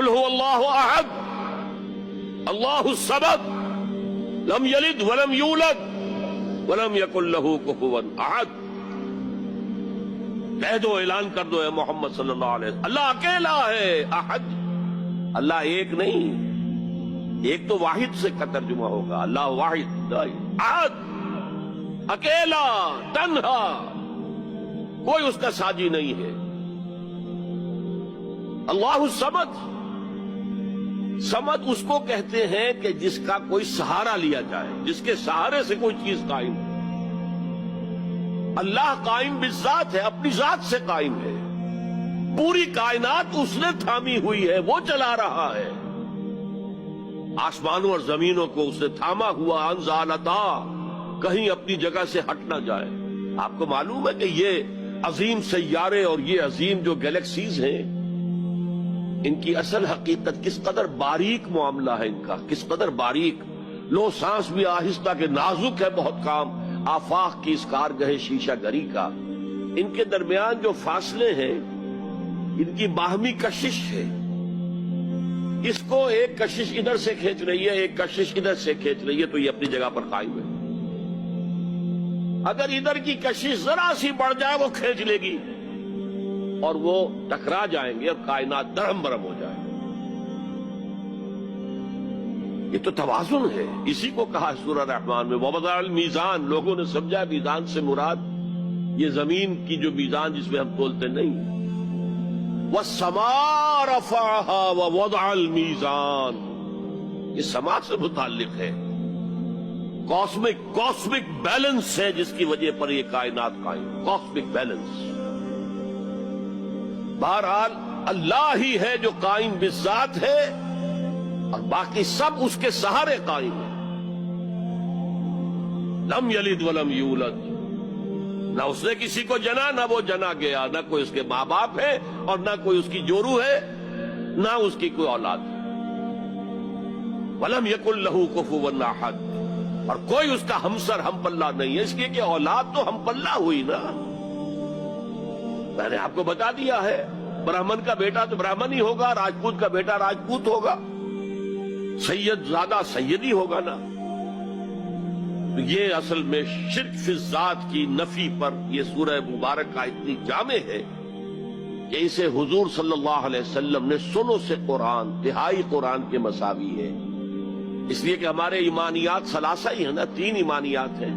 قل هو اللہ احد اللہ الصمد لم یلد ولم یولد ولم یکن له کفوا احد. کہہ دو، اعلان کر دو اے محمد صلی اللہ علیہ وسلم، اللہ اکیلا ہے. احد، اللہ ایک نہیں، ایک تو واحد سے کا ترجمہ ہوگا، اللہ واحد. احد، اکیلا، تنہا، کوئی اس کا ساجی نہیں ہے. اللہ الصمد، صمد اس کو کہتے ہیں کہ جس کا کوئی سہارا لیا جائے، جس کے سہارے سے کوئی چیز قائم ہو. اللہ قائم بالذات ہے، اپنی ذات سے قائم ہے. پوری کائنات اس نے تھامی ہوئی ہے، وہ چلا رہا ہے. آسمانوں اور زمینوں کو اس نے تھاما ہوا، انزالتا، کہیں اپنی جگہ سے ہٹ نہ جائے. آپ کو معلوم ہے کہ یہ عظیم سیارے اور یہ عظیم جو گیلیکسیز ہیں، ان کی اصل حقیقت کس قدر باریک معاملہ ہے ان کا، کس قدر باریک. لو سانس بھی آہستہ کہ نازک ہے بہت کام. آفاق کی اس کارگہ شیشہ گری کا، ان کے درمیان جو فاصلے ہیں، ان کی باہمی کشش ہے. اس کو ایک کشش ادھر سے کھینچ رہی ہے، ایک کشش ادھر سے کھینچ رہی ہے، تو یہ اپنی جگہ پر قائم ہے. اگر ادھر کی کشش ذرا سی بڑھ جائے وہ کھینچ لے گی اور وہ ٹکرا جائیں گے اور کائنات درہم برہم ہو جائے. یہ تو توازن ہے. اسی کو کہا سورہ رحمان میں ووضع المیزان. لوگوں نے سمجھا میزان سے مراد یہ زمین کی جو میزان جس میں ہم تولتے نہیں. والسماء رفعها ووضع المیزان، یہ سما سے متعلق ہے. کاسمک بیلنس ہے جس کی وجہ پر یہ کائنات قائم. Cosmic balance. بہرحال اللہ ہی ہے جو قائم بالذات ہے اور باقی سب اس کے سہارے قائم ہیں. لم یلد ولم یولد، نہ اس نے کسی کو جنا نہ وہ جنا گیا، نہ کوئی اس کے ماں باپ ہے اور نہ کوئی اس کی جورو ہے، نہ اس کی کوئی اولاد ہے. ولم یکن لہ کفوا احد، اور کوئی اس کا ہمسر ہم پلہ نہیں ہے. اس لیے کہ اولاد تو ہم پلہ ہوئی نا. میں نے آپ کو بتا دیا ہے، برہمن کا بیٹا تو برہمن ہی ہوگا، راجپوت کا بیٹا راجپوت ہوگا، سید زیادہ سید ہی ہوگا نا. یہ اصل میں شرک فی الذات کی نفی پر یہ سورہ مبارکہ اتنی جامع ہے کہ اسے حضور صلی اللہ علیہ وسلم نے سنو سے قرآن، تہائی قرآن کے مساوی ہے. اس لیے کہ ہمارے ایمانیات ثلاثہ ہی ہیں نا، 3 ایمانیات ہیں.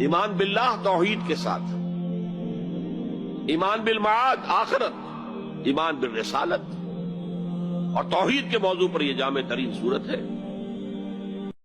ایمان باللہ توحید کے ساتھ، ایمان بالمعاد آخرت، ایمان بالرسالت، اور توحید کے موضوع پر یہ جامع ترین صورت ہے.